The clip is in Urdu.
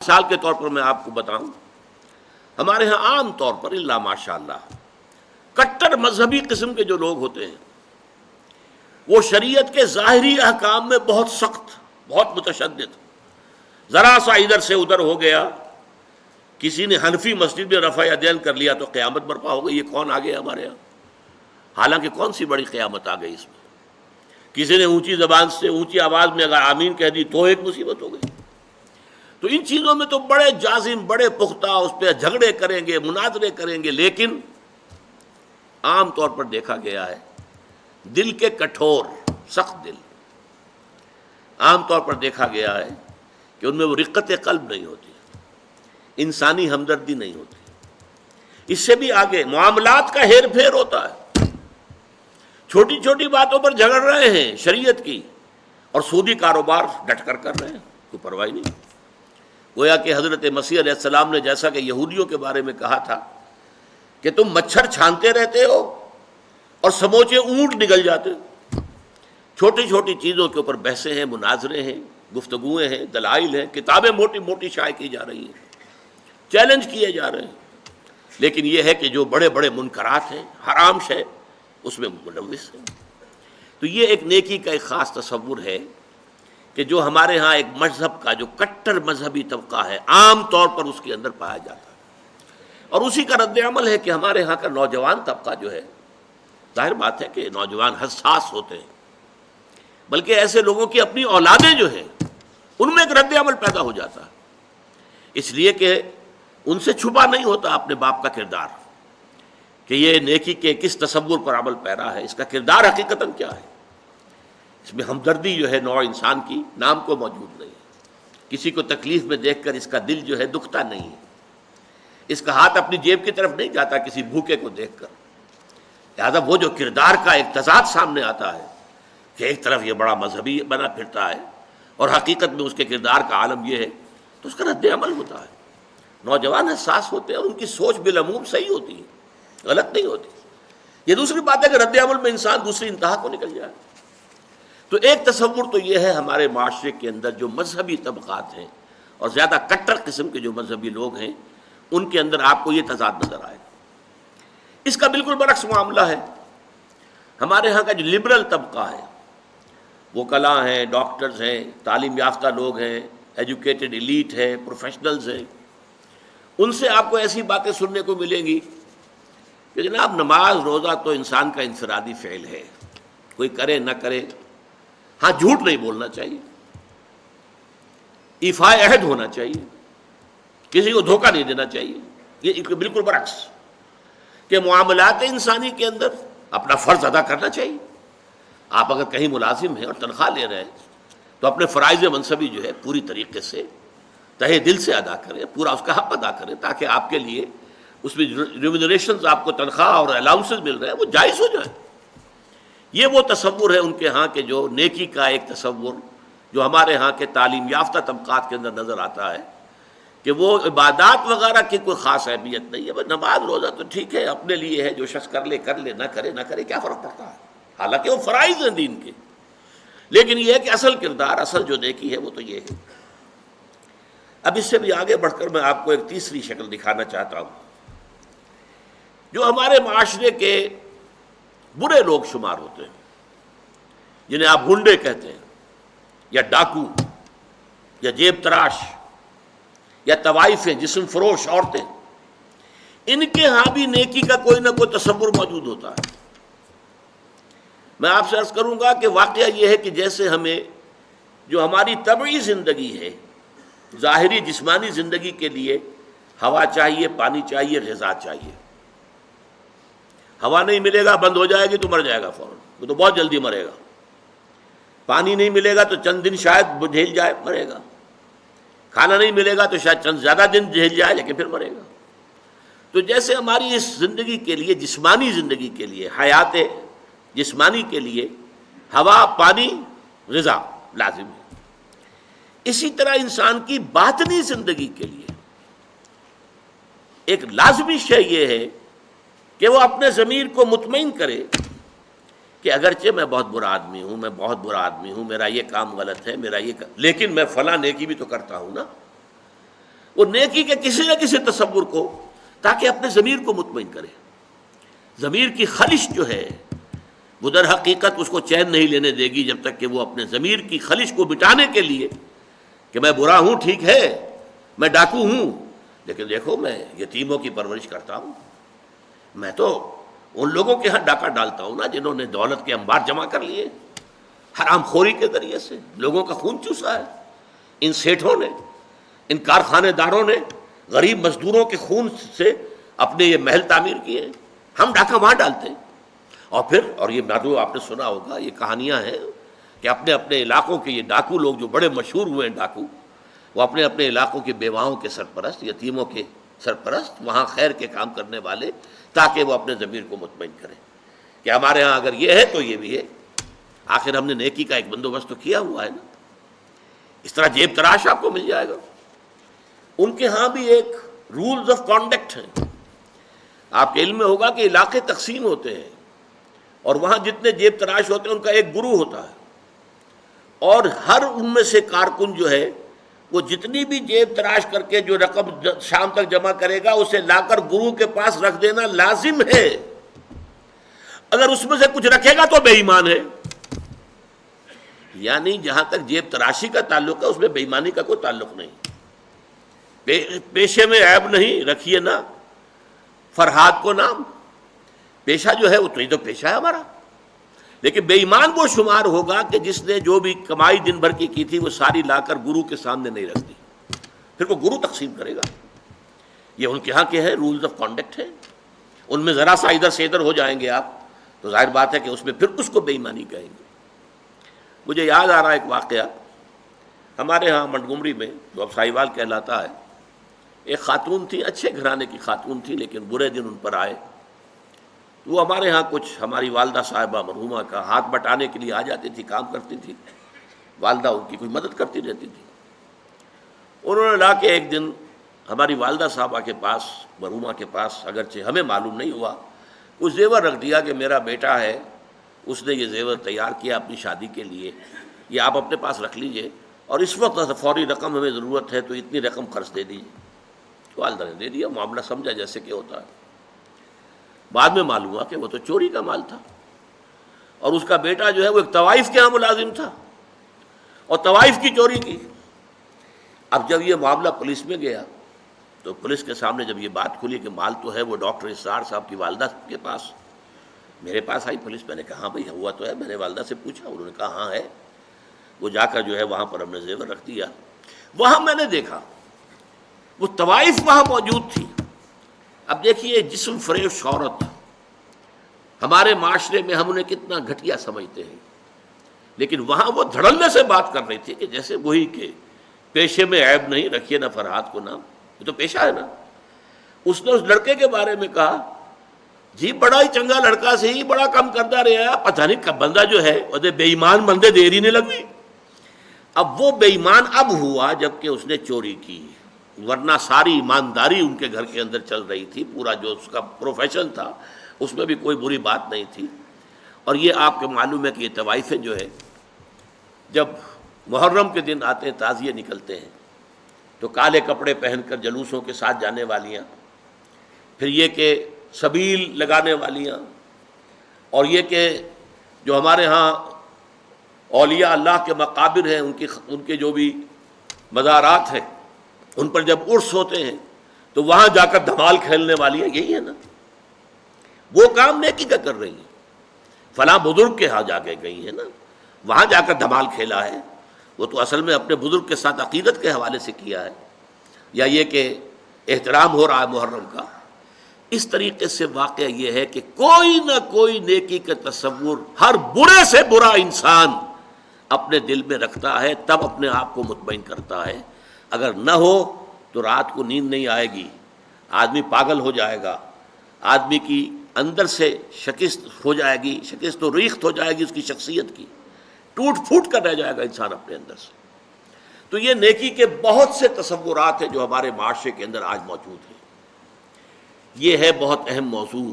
مثال کے طور پر میں آپ کو بتاؤں، ہمارے ہاں عام طور پر الا ماشاء اللہ کٹر مذہبی قسم کے جو لوگ ہوتے ہیں وہ شریعت کے ظاہری احکام میں بہت سخت، بہت متشدد، ذرا سا ادھر سے ادھر ہو گیا، کسی نے حنفی مسجد میں رفع یدین کر لیا تو قیامت برپا ہو گئی، یہ کون آ گیا ہمارے یہاں؟ حالانکہ کون سی بڑی قیامت آ گئی اس میں؟ کسی نے اونچی زبان سے اونچی آواز میں اگر آمین کہہ دی تو ایک مصیبت ہو گئی۔ تو ان چیزوں میں تو بڑے جازم، بڑے پختہ اس پہ جھگڑے کریں گے، مناظرے کریں گے، لیکن عام طور پر دیکھا گیا ہے دل کے کٹھور، سخت دل، عام طور پر دیکھا گیا ہے کہ ان میں وہ رقت قلب نہیں ہوتی، انسانی ہمدردی نہیں ہوتی۔ اس سے بھی آگے معاملات کا ہیر پھیر ہوتا ہے، چھوٹی چھوٹی باتوں پر جھگڑ رہے ہیں شریعت کی، اور سودی کاروبار ڈٹ کر کر رہے ہیں، کوئی پرواہ نہیں۔ گویا کہ حضرت مسیح علیہ السلام نے جیسا کہ یہودیوں کے بارے میں کہا تھا کہ تم مچھر چھانتے رہتے ہو اور سموچے اونٹ نگل جاتے ہو، چھوٹی چھوٹی چیزوں کے اوپر بحثیں ہیں، مناظرے ہیں، گفتگویں ہیں، دلائل ہیں، کتابیں موٹی موٹی شائع کی جا رہی ہیں، چیلنج کیے جا رہے ہیں، لیکن یہ ہے کہ جو بڑے بڑے منکرات ہیں، حرام شے، اس میں ملوث ہیں۔ تو یہ ایک نیکی کا ایک خاص تصور ہے کہ جو ہمارے ہاں ایک مذہب کا جو کٹر مذہبی طبقہ ہے عام طور پر اس کے اندر پایا جاتا ہے، اور اسی کا رد عمل ہے کہ ہمارے ہاں کا نوجوان طبقہ جو ہے، ظاہر بات ہے کہ نوجوان حساس ہوتے ہیں، بلکہ ایسے لوگوں کی اپنی اولادیں جو ہیں ان میں ایک رد عمل پیدا ہو جاتا ہے، اس لیے کہ ان سے چھپا نہیں ہوتا اپنے باپ کا کردار کہ یہ نیکی کے کس تصور پر عمل پیرا ہے، اس کا کردار حقیقتاً کیا ہے۔ اس میں ہمدردی جو ہے نوع انسان کی نام کو موجود نہیں ہے، کسی کو تکلیف میں دیکھ کر اس کا دل جو ہے دکھتا نہیں ہے، اس کا ہاتھ اپنی جیب کی طرف نہیں جاتا کسی بھوکے کو دیکھ کر۔ لہٰذا وہ جو کردار کا ایک تضاد سامنے آتا ہے کہ ایک طرف یہ بڑا مذہبی بنا پھرتا ہے اور حقیقت میں اس کے کردار کا عالم یہ ہے، تو اس کا رد عمل ہوتا ہے۔ نوجوان حساس ہوتے ہیں اور ان کی سوچ بالعموم صحیح ہوتی ہے، غلط نہیں ہوتی۔ یہ دوسری بات ہے کہ رد عمل میں انسان دوسری انتہا کو نکل جائے۔ تو ایک تصور تو یہ ہے ہمارے معاشرے کے اندر جو مذہبی طبقات ہیں اور زیادہ کٹر قسم کے جو مذہبی لوگ ہیں ان کے اندر آپ کو یہ تضاد نظر آئے گا۔ اس کا بالکل برعکس معاملہ ہے ہمارے ہاں کا جو لبرل طبقہ ہے، وکلاء ہیں، ڈاکٹرز ہیں، تعلیم یافتہ لوگ ہیں، ایجوکیٹڈ ایلیٹ ہے، پروفیشنلز ہیں، ان سے آپ کو ایسی باتیں سننے کو ملیں گی کہ جناب نماز روزہ تو انسان کا انفرادی فعل ہے، کوئی کرے نہ کرے، ہاں جھوٹ نہیں بولنا چاہیے، ایفاء عہد ہونا چاہیے، کسی کو دھوکہ نہیں دینا چاہیے۔ یہ بالکل برعکس کہ معاملات انسانی کے اندر اپنا فرض ادا کرنا چاہیے۔ آپ اگر کہیں ملازم ہیں اور تنخواہ لے رہے ہیں تو اپنے فرائض منصبی جو ہے پوری طریقے سے تہہ دل سے ادا کریں، پورا اس کا حق ادا کریں، تاکہ آپ کے لیے اس میں ریمونریشنز، آپ کو تنخواہ اور الاؤنسز مل رہے ہیں، وہ جائز ہو جائیں۔ یہ وہ تصور ہے ان کے ہاں کے جو نیکی کا ایک تصور جو ہمارے ہاں کے تعلیم یافتہ طبقات کے اندر نظر آتا ہے کہ وہ عبادات وغیرہ کی کوئی خاص اہمیت نہیں ہے، بس نماز روزہ تو ٹھیک ہے، اپنے لیے ہے، جو شخص کر لے کر لے، نہ کرے نہ کرے، کیا فرق پڑتا ہے، حالانکہ وہ فرائض ہیں دین کے، لیکن یہ ہے کہ اصل کردار، اصل جو نیکی ہے وہ تو یہ ہے۔ اب اس سے بھی آگے بڑھ کر میں آپ کو ایک تیسری شکل دکھانا چاہتا ہوں جو ہمارے معاشرے کے برے لوگ شمار ہوتے ہیں، جنہیں آپ گنڈے کہتے ہیں، یا ڈاکو، یا جیب تراش، یا طوائفیں، جسم فروش عورتیں، ان کے ہاں بھی نیکی کا کوئی نہ کوئی تصور موجود ہوتا ہے۔ میں آپ سے عرض کروں گا کہ واقعہ یہ ہے کہ جیسے ہمیں جو ہماری طبعی زندگی ہے، ظاہری جسمانی زندگی کے لیے ہوا چاہیے، پانی چاہیے، غذا چاہیے۔ ہوا نہیں ملے گا، بند ہو جائے گی تو مر جائے گا فوراً، وہ تو بہت جلدی مرے گا۔ پانی نہیں ملے گا تو چند دن شاید جھیل جائے، مرے گا۔ کھانا نہیں ملے گا تو شاید چند زیادہ دن جھیل جائے، لیکن پھر مرے گا۔ تو جیسے ہماری اس زندگی کے لیے، جسمانی زندگی کے لیے، حیات جسمانی کے لیے ہوا، پانی، غذا لازم ہے، اسی طرح انسان کی باطنی زندگی کے لیے ایک لازمی شے یہ ہے کہ وہ اپنے ضمیر کو مطمئن کرے کہ اگرچہ میں بہت برا آدمی ہوں، میں بہت برا آدمی ہوں، میرا یہ کام غلط ہے، میرا یہ لیکن میں فلاں نیکی بھی تو کرتا ہوں نا۔ وہ نیکی کے کسی نہ کسی تصور کو، تاکہ اپنے ضمیر کو مطمئن کرے۔ ضمیر کی خلش جو ہے وہ در حقیقت اس کو چین نہیں لینے دے گی جب تک کہ وہ اپنے ضمیر کی خلش کو مٹانے کے لیے کہ میں برا ہوں، ٹھیک ہے، میں ڈاکو ہوں، لیکن دیکھو میں یتیموں کی پرورش کرتا ہوں، میں تو ان لوگوں کے ہاں ڈاکہ ڈالتا ہوں نا جنہوں نے دولت کے انبار جمع کر لیے، حرام خوری کے ذریعے سے لوگوں کا خون چوسا ہے، ان سیٹھوں نے، ان کارخانے داروں نے غریب مزدوروں کے خون سے اپنے یہ محل تعمیر کیے ہیں، ہم ڈاکہ وہاں ڈالتے ہیں۔ اور یہ نادو آپ نے سنا ہوگا، یہ کہانیاں ہیں کہ اپنے اپنے علاقوں کے یہ ڈاکو لوگ جو بڑے مشہور ہوئے ہیں ڈاکو، وہ اپنے اپنے علاقوں کے بیواؤں کے سرپرست، یتیموں کے سرپرست، وہاں خیر کے کام کرنے والے، تاکہ وہ اپنے ضمیر کو مطمئن کریں کہ ہمارے ہاں اگر یہ ہے تو یہ بھی ہے، آخر ہم نے نیکی کا ایک بندوبست تو کیا ہوا ہے نا۔ اس طرح جیب تراش آپ کو مل جائے گا۔ ان کے ہاں بھی ایک رولز آف کانڈکٹ ہیں۔ آپ کے علم میں ہوگا کہ علاقے تقسیم ہوتے ہیں، اور وہاں جتنے جیب تراش ہوتے ہیں ان کا ایک گروہ ہوتا ہے، اور ہر ان میں سے کارکن جو ہے وہ جتنی بھی جیب تراش کر کے جو رقم شام تک جمع کرے گا اسے لا کر گروہ کے پاس رکھ دینا لازم ہے۔ اگر اس میں سے کچھ رکھے گا تو بے ایمان ہے۔ یعنی جہاں تک جیب تراشی کا تعلق ہے اس میں بے ایمانی کا کوئی تعلق نہیں۔ پیشے میں عیب نہیں، رکھیے نا فرہاد کو نام، پیشہ جو ہے وہ تو پیشہ ہے ہمارا، لیکن بے ایمان وہ شمار ہوگا کہ جس نے جو بھی کمائی دن بھر کی تھی وہ ساری لا کر گرو کے سامنے نہیں رکھ دی، پھر وہ گرو تقسیم کرے گا۔ یہ ان کے ہاں کے ہیں رولز آف کانڈکٹ ہیں، ان میں ذرا سا ادھر سے ادھر ہو جائیں گے آپ تو ظاہر بات ہے کہ اس میں پھر اس کو بے ایمانی کہیں گے۔ مجھے یاد آ رہا ایک واقعہ، ہمارے ہاں منٹگمری میں جو اب ساہیوال کہلاتا ہے، ایک خاتون تھی، اچھے گھرانے کی خاتون تھی، لیکن برے دن ان پر آئے۔ وہ ہمارے ہاں کچھ ہماری والدہ صاحبہ مرحومہ کا ہاتھ بٹانے کے لیے آ جاتی تھی، کام کرتی تھی، والدہ ان کی کوئی مدد کرتی رہتی تھی۔ انہوں نے لا کے ایک دن ہماری والدہ صاحبہ کے پاس، مرحومہ کے پاس، اگرچہ ہمیں معلوم نہیں ہوا، کچھ زیور رکھ دیا کہ میرا بیٹا ہے، اس نے یہ زیور تیار کیا اپنی شادی کے لیے، یہ آپ اپنے پاس رکھ لیجئے، اور اس وقت فوری رقم ہمیں ضرورت ہے تو اتنی رقم خرچ دے دیجیے۔ والدہ نے دے دیا، معاملہ سمجھا جیسے کہ ہوتا ہے۔ بعد میں معلوم ہوا کہ وہ تو چوری کا مال تھا، اور اس کا بیٹا جو ہے وہ ایک طوائف کے ہاں ملازم تھا، اور طوائف کی چوری کی۔ اب جب یہ معاملہ پولیس میں گیا تو پولیس کے سامنے جب یہ بات کھلی کہ مال تو ہے وہ ڈاکٹر اسرار صاحب کی والدہ کے پاس، میرے پاس آئی پولیس، میں نے کہا ہاں بھائی ہوا تو ہے، میں نے والدہ سے پوچھا، انہوں نے کہا ہاں ہے۔ وہ جا کر جو ہے وہاں پر ہم نے زیور رکھ دیا۔ وہاں میں نے دیکھا وہ طوائف وہاں موجود تھی۔ اب دیکھیے جسم فریب عورت ہمارے معاشرے میں ہم انہیں کتنا گھٹیا سمجھتے ہیں، لیکن وہاں وہ دھڑلنے سے بات کر رہی تھی کہ جیسے وہی کہ پیشے میں عیب نہیں، رکھیے نا فرہاد کو نام، یہ تو پیشہ ہے نا۔ اس نے اس لڑکے کے بارے میں کہا جی بڑا ہی چنگا لڑکا سے ہی بڑا کم کرتا رہا، پتہ نہیں کب بندہ جو ہے وہ بے ایمان بندے دیر ہی نہیں لگی۔ اب وہ بے ایمان اب ہوا جب کہ اس نے چوری کی، ورنہ ساری ایمانداری ان کے گھر کے اندر چل رہی تھی، پورا جو اس کا پروفیشن تھا اس میں بھی کوئی بری بات نہیں تھی۔ اور یہ آپ کو معلوم ہے کہ یہ طوائفیں جو ہے جب محرم کے دن آتے ہیں، تعزیے نکلتے ہیں، تو کالے کپڑے پہن کر جلوسوں کے ساتھ جانے والیاں، پھر یہ کہ سبیل لگانے والیاں، اور یہ کہ جو ہمارے ہاں اولیاء اللہ کے مقابر ہیں ان کے جو بھی مزارات ہیں ان پر جب عرس ہوتے ہیں تو وہاں جا کر دھمال کھیلنے والی ہیں، یہی ہے نا، وہ کام نیکی کا کر رہی ہیں۔ فلاں بزرگ کے ہاں جا کے گئی ہیں نا، وہاں جا کر دھمال کھیلا ہے، وہ تو اصل میں اپنے بزرگ کے ساتھ عقیدت کے حوالے سے کیا ہے، یا یہ کہ احترام ہو رہا ہے محرم کا۔ اس طریقے سے واقعہ یہ ہے کہ کوئی نہ کوئی نیکی کا تصور ہر برے سے برا انسان اپنے دل میں رکھتا ہے، تب اپنے آپ کو مطمئن کرتا ہے۔ اگر نہ ہو تو رات کو نیند نہیں آئے گی، آدمی پاگل ہو جائے گا، آدمی کی اندر سے شکست ہو جائے گی، شکست و ریخت ہو جائے گی، اس کی شخصیت کی ٹوٹ پھوٹ کر رہ جائے گا انسان اپنے اندر سے۔ تو یہ نیکی کے بہت سے تصورات ہیں جو ہمارے معاشرے کے اندر آج موجود ہیں۔ یہ ہے بہت اہم موضوع